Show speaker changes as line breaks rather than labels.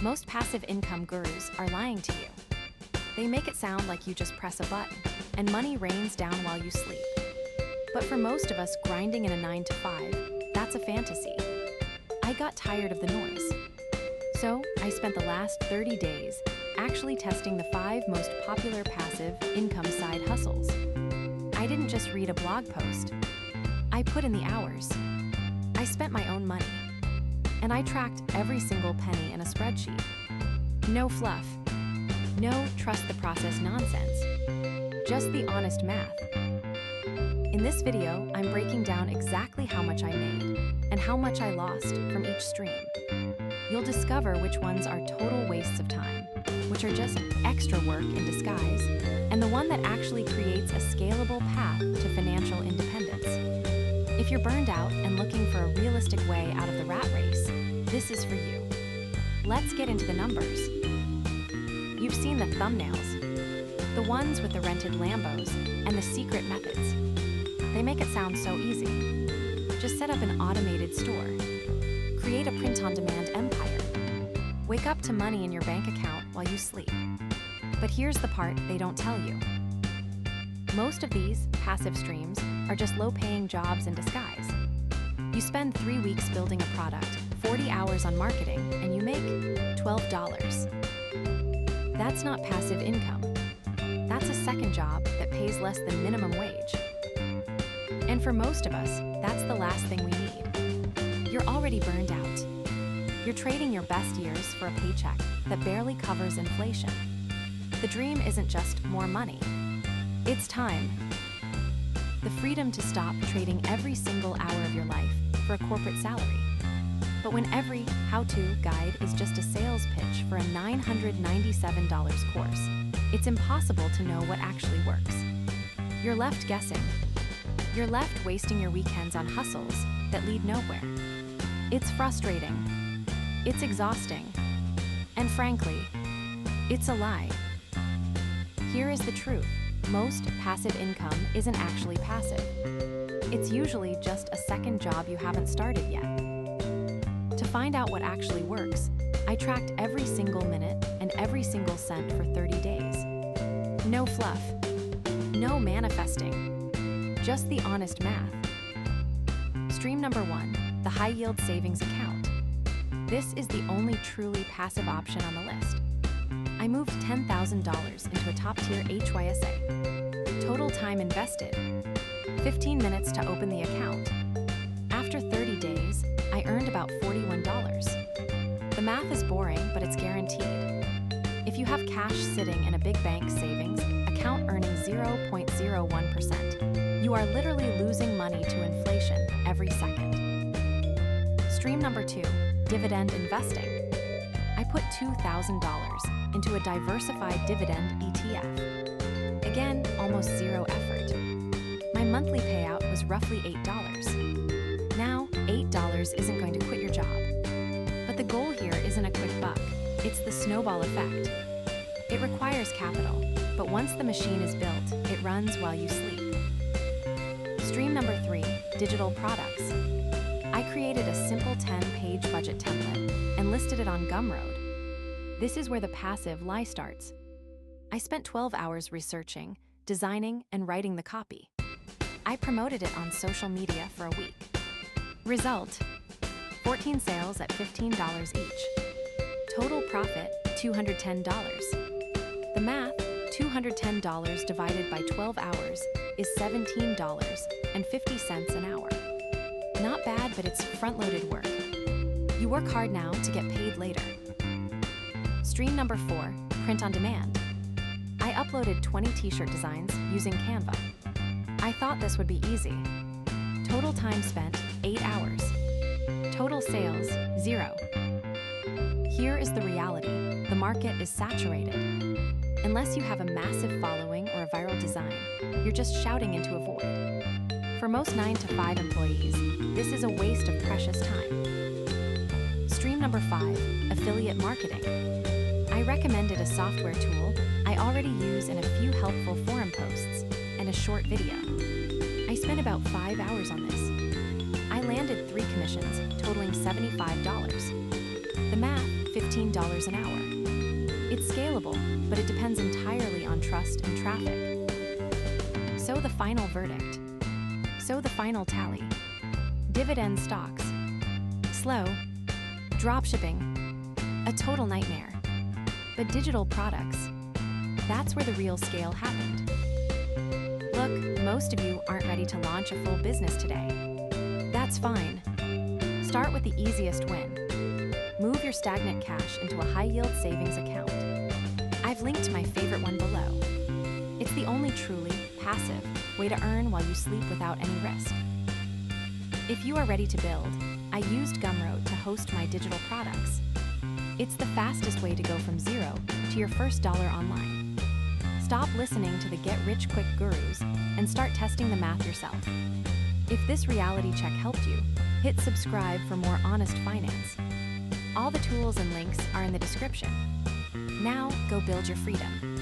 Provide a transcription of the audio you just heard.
Most passive income gurus are lying to you. They make it sound like you just press a button and money rains down while you sleep. But for most of us grinding in a 9 to 5, that's a fantasy. I got tired of the noise. So I spent the last 30 days actually testing the 5 most popular passive income side hustles. I didn't just read a blog post. I put in the hours. I spent my own money. And I tracked every single penny in a spreadsheet. No fluff. No trust the process nonsense. Just the honest math. In this video, I'm breaking down exactly how much I made and how much I lost from each stream. You'll discover which ones are total wastes of time, which are just extra work in disguise, and the one that actually creates a scalable path to financial independence. If you're burned out and looking for a realistic way out of the rat race, this is for you. Let's get into the numbers. You've seen the thumbnails, the ones with the rented Lambos and the secret methods. They make it sound so easy. Just set up an automated store. Create a print-on-demand empire. Wake up to money in your bank account while you sleep. But here's the part they don't tell you. Most of these passive streams are just low-paying jobs in disguise. You spend 3 weeks building a product, 40 hours on marketing, and you make $12. That's not passive income. That's a second job that pays less than minimum wage. And for most of us, that's the last thing we need. You're already burned out. You're trading your best years for a paycheck that barely covers inflation. The dream isn't just more money. It's time. The freedom to stop trading every single hour of your life for a corporate salary. But when every how-to guide is just a sales pitch for a $997 course, it's impossible to know what actually works. You're left guessing. You're left wasting your weekends on hustles that lead nowhere. It's frustrating. It's exhausting. And frankly, it's a lie. Here is the truth. Most passive income isn't actually passive. It's usually just a second job you haven't started yet. To find out what actually works, I tracked every single minute and every single cent for 30 days. No fluff. No manifesting. Just the honest math. Stream number 1, the high yield savings account. This is the only truly passive option on the list. I moved $10,000 into a top-tier HYSA. Total time invested, 15 minutes to open the account. After 30 days, I earned about $41. The math is boring, but it's guaranteed. If you have cash sitting in a big bank savings account earning 0.01%, you are literally losing money to inflation every second. Stream number 2, dividend investing. I put $2,000 into a diversified dividend ETF. Again, almost zero effort. My monthly payout was roughly $8. Now, $8 isn't going to quit your job. But the goal here isn't a quick buck. It's the snowball effect. It requires capital, but once the machine is built, it runs while you sleep. Stream number 3, digital products. I created a simple 10-page budget template and listed it on Gumroad. This is where the passive lie starts. I spent 12 hours researching, designing, and writing the copy. I promoted it on social media for a week. Result, 14 sales at $15 each. Total profit, $210. The math, $210 divided by 12 hours is $17.50 an hour. Not bad, but it's front-loaded work. You work hard now to get paid later. Stream number 4, print on demand. I uploaded 20 t-shirt designs using Canva. I thought this would be easy. Total time spent, 8 hours. Total sales, 0. Here is the reality. The market is saturated. Unless you have a massive following or a viral design, you're just shouting into a void. For most 9 to 5 employees, this is a waste of precious time. Stream number 5, affiliate marketing. I recommended a software tool I already use in a few helpful forum posts and a short video. I spent about 5 hours on this. I landed 3 commissions, totaling $75. The math, $15 an hour. It's scalable, but it depends entirely on trust and traffic. So the final verdict. So the final tally. Dividend stocks. Slow. Dropshipping. A total nightmare. But digital products. That's where the real scale happened. Look, most of you aren't ready to launch a full business today. That's fine. Start with the easiest win. Move your stagnant cash into a high-yield savings account. I've linked my favorite one below. It's the only truly passive way to earn while you sleep without any risk. If you are ready to build, I used Gumroad to host my digital products. It's the fastest way to go from zero to your first dollar online. Stop listening to the get-rich-quick gurus and start testing the math yourself. If this reality check helped you, hit subscribe for more honest finance. All the tools and links are in the description. Now, go build your freedom.